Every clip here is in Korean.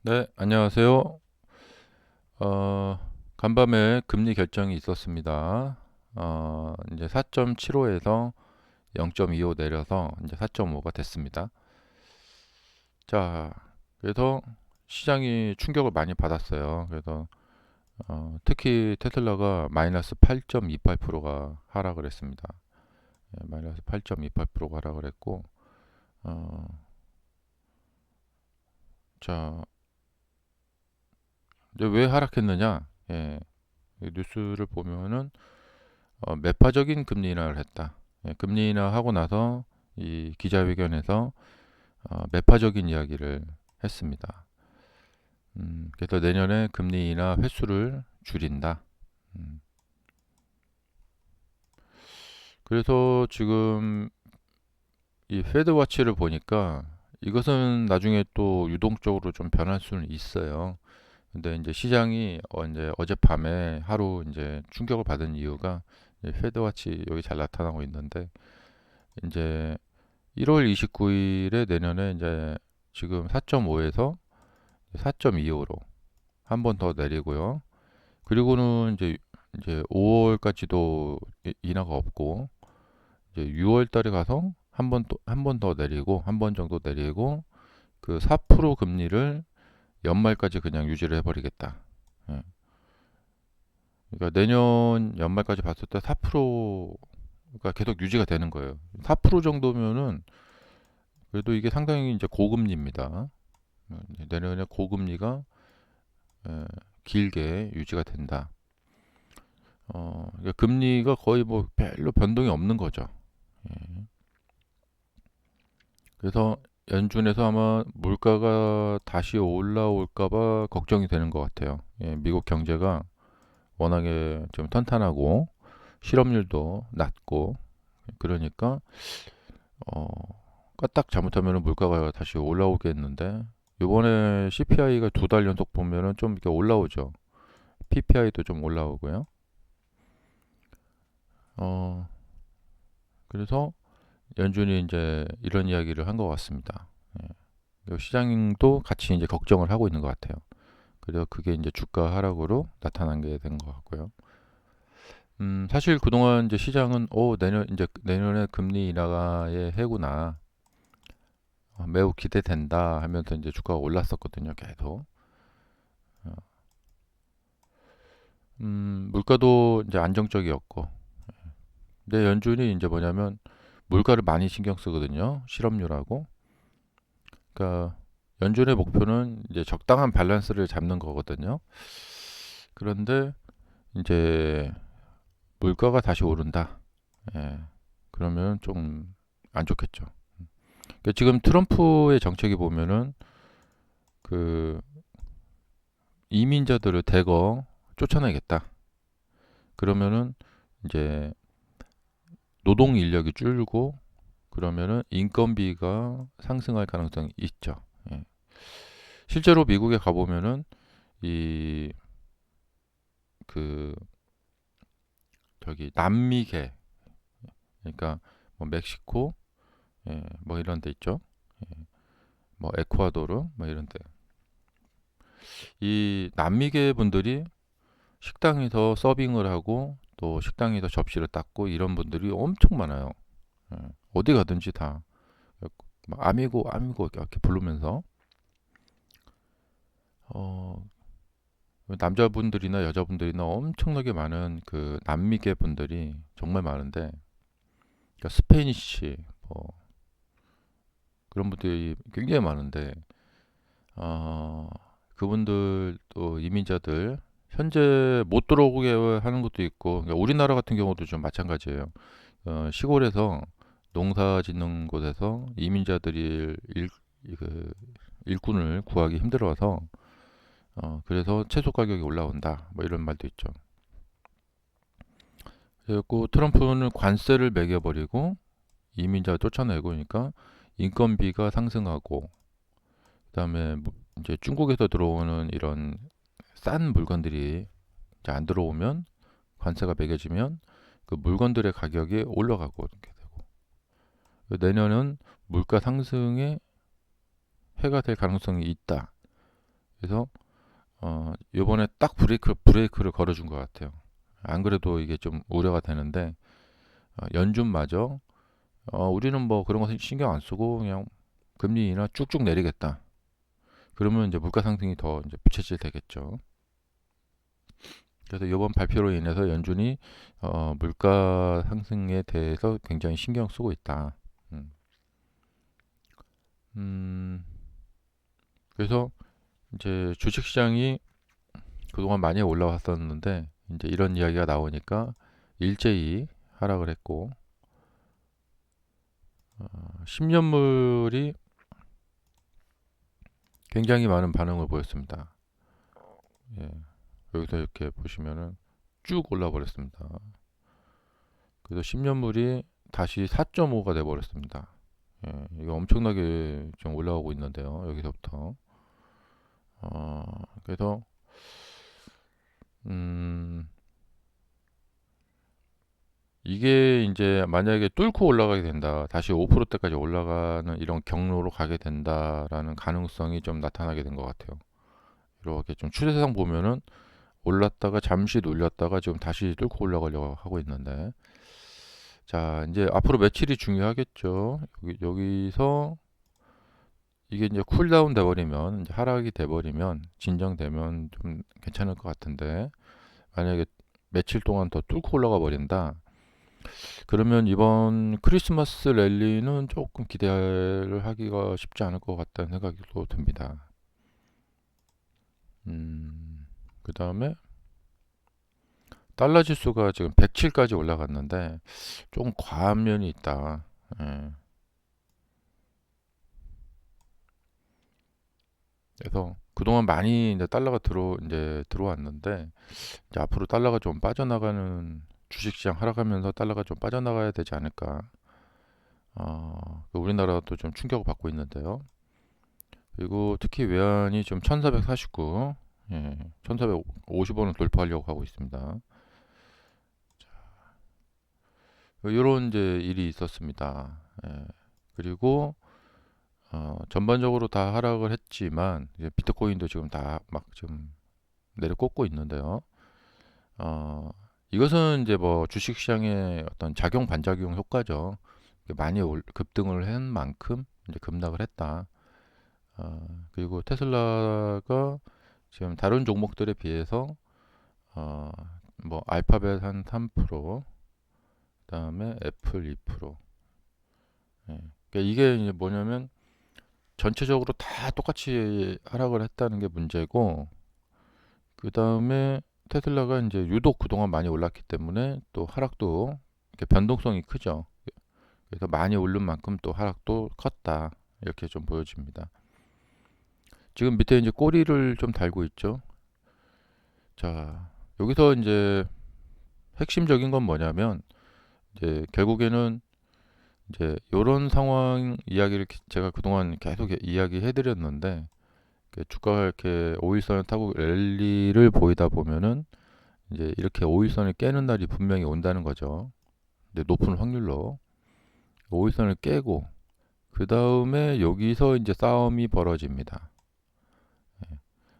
네, 안녕하세요. 간밤에 금리 결정이 있었습니다. 이제 4.75에서 0.25 내려서 이제 4.5가 됐습니다. 자, 그래서 시장이 충격을 많이 받았어요. 그래서 특히 테슬라가 마이너스 8.28%가 하락을 했습니다. 마이너스 8.28%가 하락을 했고, 어, 자, 이제 왜 하락했느냐? 예, 이 뉴스를 보면은 매파적인 금리 인하를 했다. 예, 금리 인하하고 나서 이 기자회견에서 매파적인 이야기를 했습니다. 그래서 내년에 금리 인하 횟수를 줄인다. 음, 그래서 지금 이 페드 와치를 보니까 이것은 나중에 또 유동적으로 좀 변할 수는 있어요. 근데 이제 시장이 이제 어젯밤에 하루 이제 충격을 받은 이유가 페드 와치 여기 잘 나타나고 있는데 이제 1월 29일에 내년에 이제 지금 4.5에서 4.25로 한 번 더 내리고요. 그리고는 이제 5월까지도 인하가 없고 이제 6월 달에 가서 한 번 더 내리고 한 번 정도 내리고 그 4% 금리를 연말까지 그냥 유지를 해버리겠다. 예. 그러니까 내년 연말까지 봤을 때 4%가 계속 유지가 되는 거예요. 4% 정도면은 그래도 이게 상당히 이제 고금리입니다. 내년에 고금리가 에, 길게 유지가 된다. 그러니까 금리가 거의 뭐 별로 변동이 없는 거죠. 예. 그래서 연준에서 아마 물가가 다시 올라올까봐 걱정이 되는 것 같아요. 예, 미국 경제가 워낙에 좀 탄탄하고 실업률도 낮고 그러니까 어, 까딱 잘못하면 물가가 다시 올라오겠는데 이번에 CPI가 2달 연속 보면은 좀 이렇게 올라오죠. PPI도 좀 올라오고요. 어, 그래서 연준이 이제 이런 이야기를 한 것 같습니다. 예. 시장도 같이 이제 걱정을 하고 있는 것 같아요. 그래서 그게 이제 주가 하락으로 나타난 게 된 것 같고요. 사실 그동안 이제 시장은 내년에 금리 인하의 해구나 매우 기대된다 하면서 이제 주가가 올랐었거든요. 계속. 어, 물가도 이제 안정적이었고, 근데 연준이 이제 뭐냐면 물가를 많이 신경 쓰거든요. 실업률하고. 그러니까 연준의 목표는 이제 적당한 밸런스를 잡는 거거든요. 그런데 이제 물가가 다시 오른다. 예. 그러면 좀 안 좋겠죠. 그러니까 지금 트럼프의 정책이 보면은 그 이민자들을 대거 쫓아내겠다. 그러면은 이제 노동 인력이 줄고 그러면은 인건비가 상승할 가능성이 있죠. 예. 실제로 미국에 가보면은 이 그 저기 남미계 그러니까 뭐 멕시코 뭐 이런 데 있죠. 뭐 에콰도르 뭐 이런 데. 이 남미계 분들이 식당에서 서빙을 하고 또 식당에서 접시를 닦고 이런 분들이 엄청 많아요. 예. 어디 가든지 다 막 아미고 아미고 이렇게 부르면서 어, 남자분들이나 여자분들이나 엄청나게 많은 그 남미계 분들이 정말 많은데 그러니까 스페니쉬 뭐 그런 분들이 굉장히 많은데 어, 그분들도 이민자들 현재 못 들어오게 하는 것도 있고 그러니까 우리나라 같은 경우도 좀 마찬가지예요. 시골에서 농사 짓는 곳에서 이민자들이 그 일꾼을 구하기 힘들어서 그래서 채소 가격이 올라온다. 뭐 이런 말도 있죠. 그리고 트럼프는 관세를 매겨버리고 이민자 쫓아내고 그러니까 인건비가 상승하고 그다음에 이제 중국에서 들어오는 이런 싼 물건들이 이제 안 들어오면 관세가 매겨지면 그 물건들의 가격이 올라가고 이렇게 되고 내년은 물가 상승에 해가 될 가능성이 있다. 그래서 요번에 딱 브레이크를 걸어준 것 같아요. 안 그래도 이게 좀 우려가 되는데 연준마저 우리는 뭐 그런 거 신경 안 쓰고 그냥 금리 인하 쭉쭉 내리겠다. 그러면 이제 물가 상승이 더 이제 부채질 되겠죠. 그래서 이번 발표로 인해서 연준이 물가 상승에 대해서 굉장히 신경 쓰고 있다. 음, 음, 그래서 이제 주식시장이 그동안 많이 올라왔었는데 이제 이런 이야기가 나오니까 일제히 하락을 했고 10년물이 굉장히 많은 반응을 보였습니다. 예, 여기서 이렇게 보시면은 쭉 올라 버렸습니다. 그래서 10년물이 다시 4.5가 돼 버렸습니다. 예, 이거 엄청나게 좀 올라오고 있는데요. 여기서부터. 그래서 음, 이게 이제 만약에 뚫고 올라가게 된다. 다시 5%대까지 올라가는 이런 경로로 가게 된다라는 가능성이 좀 나타나게 된 것 같아요. 이렇게 좀 추세상 보면은 올랐다가 잠시 눌렸다가 지금 다시 뚫고 올라가려고 하고 있는데 자 이제 앞으로 며칠이 중요하겠죠. 여기서 이게 이제 쿨다운 돼버리면 이제 하락이 돼버리면 진정되면 좀 괜찮을 것 같은데 만약에 며칠 동안 더 뚫고 올라가 버린다. 그러면 이번 크리스마스 랠리는 조금 기대를 하기가 쉽지 않을 것 같다는 생각이 또 듭니다. 그 다음에 달러 지수가 지금 107까지 올라갔는데 조금 과한 면이 있다. 예. 그래서 그동안 많이 이제 달러가 이제 들어왔는데 이제 앞으로 달러가 좀 빠져나가는 주식시장 하락하면서 달러가 좀 빠져나가야 되지 않을까. 우리나라도 좀 충격을 받고 있는데요. 그리고 특히 외환이 좀 1449, 예, 1450원을 돌파하려고 하고 있습니다. 이런 이제 일이 있었습니다. 예, 그리고 전반적으로 다 하락을 했지만 이제 비트코인도 지금 다 막 좀 내려꽂고 있는데요. 이것은 이제 뭐 주식시장의 어떤 작용 반작용 효과죠. 많이 급등을 한 만큼 이제 급락을 했다. 그리고 테슬라가 지금 다른 종목들에 비해서 어, 뭐 알파벳 한 3%, 그다음에 애플 2%. 예. 그러니까 이게 이제 뭐냐면 전체적으로 다 똑같이 하락을 했다는 게 문제고, 그다음에 테슬라가 이제 유독 그동안 많이 올랐기 때문에 또 하락도 이렇게 변동성이 크죠. 그래서 많이 오른 만큼 또 하락도 컸다. 이렇게 좀 보여집니다. 지금 밑에 이제 꼬리를 좀 달고 있죠. 자, 여기서 이제 핵심적인 건 뭐냐면 이제 결국에는 이제 요런 상황 이야기를 제가 그동안 계속 이야기해 드렸는데 주가가 이렇게 5일선을 타고 랠리를 보이다 보면은 이제 이렇게 5일선을 깨는 날이 분명히 온다는 거죠. 근데 높은 확률로 5일선을 깨고 그 다음에 여기서 이제 싸움이 벌어집니다.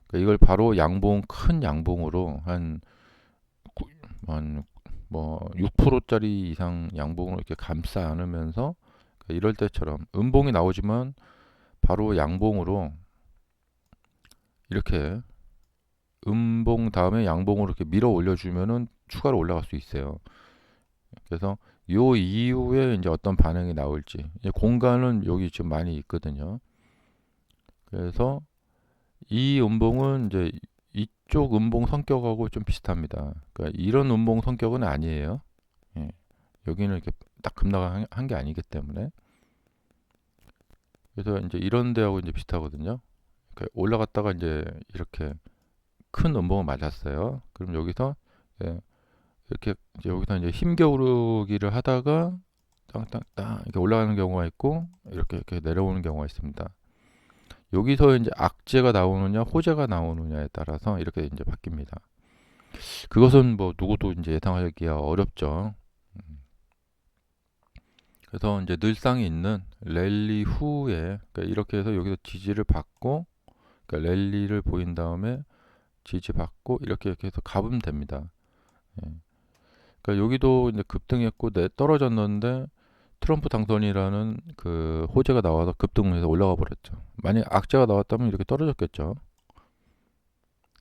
그러니까 이걸 바로 양봉 큰 양봉으로 한뭐 6%짜리 이상 양봉으로 이렇게 감싸 안으면서 그러니까 이럴 때처럼 음봉이 나오지만 바로 양봉으로 이렇게 음봉 다음에 양봉으로 이렇게 밀어 올려주면은 추가로 올라갈 수 있어요. 그래서 요 이후에 이제 어떤 반응이 나올지 이제 공간은 여기 지금 많이 있거든요. 그래서 이 음봉은 이제 이쪽 음봉 성격하고 좀 비슷합니다. 그러니까 이런 음봉 성격은 아니에요. 예. 여기는 이렇게 딱 급락한 게 아니기 때문에 그래서 이제 이런 데하고 이제 비슷하거든요. 그러니까 올라갔다가 이제 이렇게 큰 음봉을 맞았어요. 그럼 여기서 예, 이렇게 이제 여기서 이제 힘겨루기를 하다가 땅땅땅 이렇게 올라가는 경우가 있고 이렇게 내려오는 경우가 있습니다. 여기서 이제 악재가 나오느냐 호재가 나오느냐에 따라서 이렇게 이제 바뀝니다. 그것은 뭐 누구도 이제 예상하기가 어렵죠. 그래서 이제 늘상이 있는 랠리 후에 그러니까 이렇게 해서 여기서 지지를 받고 그러니까 랠리를 보인 다음에 지지받고 이렇게 해서 가보면 됩니다. 예. 그러니까 여기도 이제 급등했고 떨어졌는데 트럼프 당선이라는 그 호재가 나와서 급등해서 올라가 버렸죠. 만약 악재가 나왔다면 이렇게 떨어졌겠죠.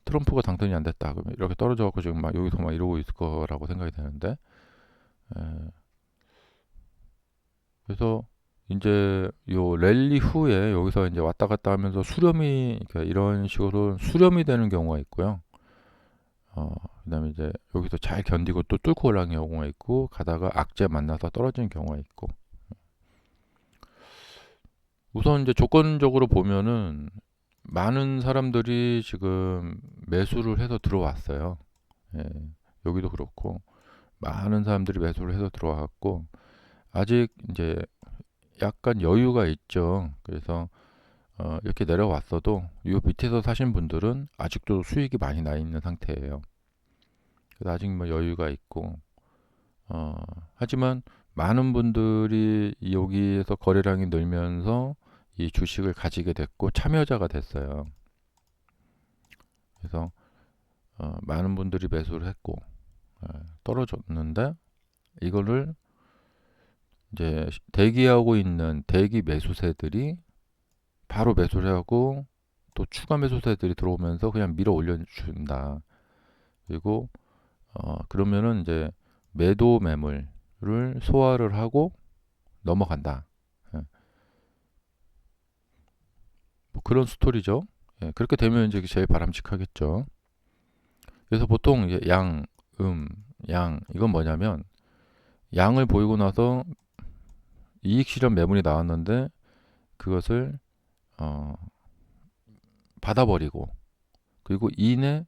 트럼프가 당선이 안 됐다 그러면 이렇게 떨어져 갖고 지금 막 여기서 막 이러고 있을 거라고 생각이 되는데, 예. 그래서 이제 요 랠리 후에 여기서 이제 왔다 갔다 하면서 수렴이, 그러니까 이런 식으로 수렴이 되는 경우가 있고요. 그다음에 이제 여기서 잘 견디고 또 뚫고 올라가는 경우가 있고, 가다가 악재 만나서 떨어지는 경우가 있고. 우선 이제 조건적으로 보면은 많은 사람들이 지금 매수를 해서 들어왔어요. 예, 여기도 그렇고 많은 사람들이 매수를 해서 들어왔고, 아직 이제 약간 여유가 있죠. 그래서 이렇게 내려왔어도 이 밑에서 사신 분들은 아직도 수익이 많이 나 있는 상태예요. 그래서 아직 뭐 여유가 있고, 하지만 많은 분들이 여기에서 거래량이 늘면서 이 주식을 가지게 됐고 참여자가 됐어요. 그래서 많은 분들이 매수를 했고 떨어졌는데, 이거를 이제 대기하고 있는 대기 매수세들이 바로 매수를 하고 또 추가 매수세들이 들어오면서 그냥 밀어 올려준다. 그리고 그러면은 이제 매도 매물을 소화를 하고 넘어간다. 예, 뭐 그런 스토리죠. 예, 그렇게 되면 이제 제일 바람직하겠죠. 그래서 보통 이제 양 이건 뭐냐면, 양을 보이고 나서 이익 실현 매물이 나왔는데 그것을 어, 받아버리고, 그리고 이내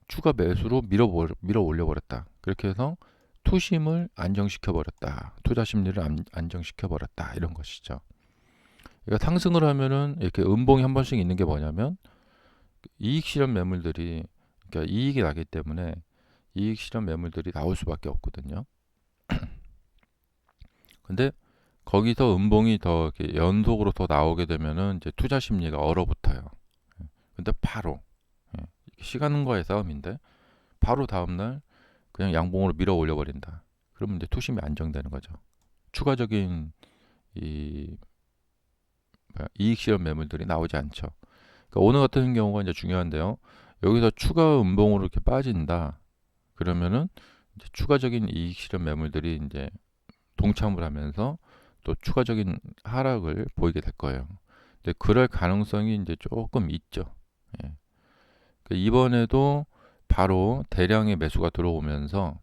추가 매수로 밀어 올려 버렸다. 그렇게 해서 투심을 안정시켜 버렸다. 투자 심리를 안정시켜 버렸다. 이런 것이죠. 그러니까 상승을 하면은 이렇게 음봉이 한 번씩 있는 게 뭐냐면, 이익 실현 매물들이, 그러니까 이익이 나기 때문에 이익 실현 매물들이 나올 수밖에 없거든요. 근데 거기서 음봉이 더 이렇게 연속으로 더 나오게 되면은 이제 투자 심리가 얼어붙어요. 근데 바로, 예, 시간과의 싸움인데 바로 다음날 그냥 양봉으로 밀어 올려 버린다. 그러면 이제 투심이 안정되는 거죠. 추가적인 이 이익 실현 매물들이 나오지 않죠. 그러니까 오늘 같은 경우가 이제 중요한데요. 여기서 추가 음봉으로 이렇게 빠진다. 그러면은 이제 추가적인 이익 실현 매물들이 이제 동참을 하면서 또 추가적인 하락을 보이게 될 거예요. 근데 그럴 가능성이 이제 조금 있죠. 예. 그러니까 이번에도 바로 대량의 매수가 들어오면서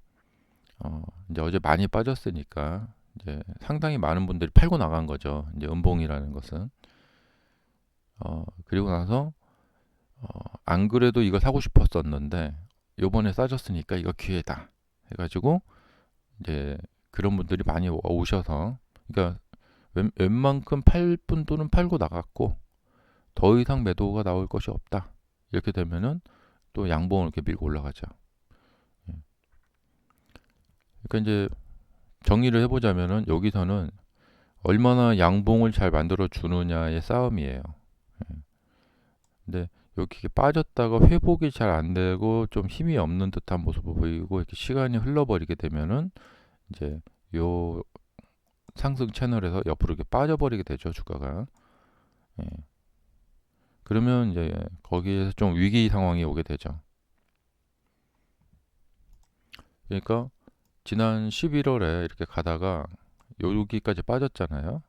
이제 어제 많이 빠졌으니까 이제 상당히 많은 분들이 팔고 나간 거죠. 이제 음봉이라는 것은. 그리고 나서 안 그래도 이거 사고 싶었었는데 요번에 싸졌으니까 이거 기회다 해가지고 이제 그런 분들이 많이 오셔서, 그러니까 웬만큼 팔 분들은 팔고 나갔고 더 이상 매도가 나올 것이 없다. 이렇게 되면은 또 양봉을 이렇게 밀고 올라가죠. 예. 그러니까 이제 정리를 해보자면은 여기서는 얼마나 양봉을 잘 만들어 주느냐의 싸움이에요. 예. 근데 여기 빠졌다가 회복이 잘 안 되고 좀 힘이 없는 듯한 모습을 보이고 이렇게 시간이 흘러버리게 되면은 이제 요 상승 채널에서 옆으로 이렇게 빠져버리게 되죠, 주가가. 예. 그러면 이제 거기에서 좀 위기 상황이 오게 되죠. 그러니까 지난 11월에 이렇게 가다가 여기까지 빠졌잖아요.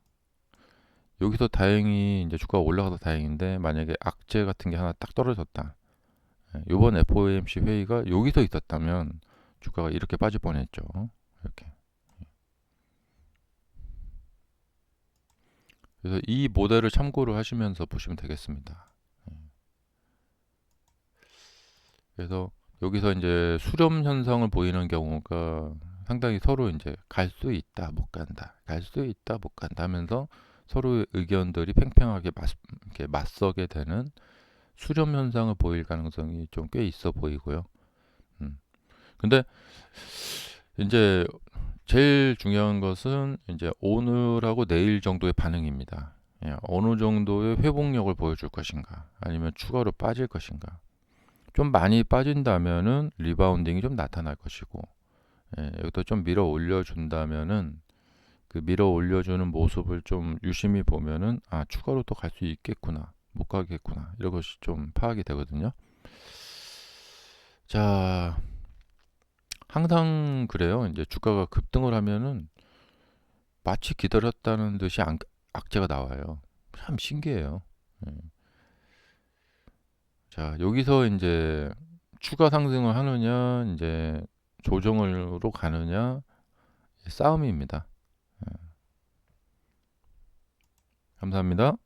여기서 다행히 이제 주가가 올라가서 다행인데, 만약에 악재 같은 게 하나 딱 떨어졌다. 예, 이번 FOMC 회의가 여기서 있었다면 주가가 이렇게 빠질 뻔했죠. 이렇게. 그래서 이 모델을 참고를 하시면서 보시면 되겠습니다. 예. 그래서 여기서 이제 수렴 현상을 보이는 경우가 상당히 서로 이제 갈 수 있다, 못 간다, 갈 수 있다, 못 간다 하면서 서로의 의견들이 팽팽하게 이렇게 맞서게 되는 수렴 현상을 보일 가능성이 좀 꽤 있어 보이고요. 음. 근데 이제 제일 중요한 것은 이제 오늘하고 내일 정도의 반응입니다. 어느 정도의 회복력을 보여줄 것인가, 아니면 추가로 빠질 것인가. 좀 많이 빠진다면은 리바운딩이 좀 나타날 것이고, 여기도 좀 밀어 올려준다면은 그 밀어 올려주는 모습을 좀 유심히 보면은 추가로 또 갈 수 있겠구나, 못 가겠구나, 이런 것이 좀 파악이 되거든요. 자, 항상 그래요. 이제 주가가 급등을 하면은 마치 기다렸다는 듯이 악재가 나와요. 참 신기해요. 예. 자, 여기서 이제 추가 상승을 하느냐, 이제 조정으로 가느냐, 싸움입니다. 감사합니다.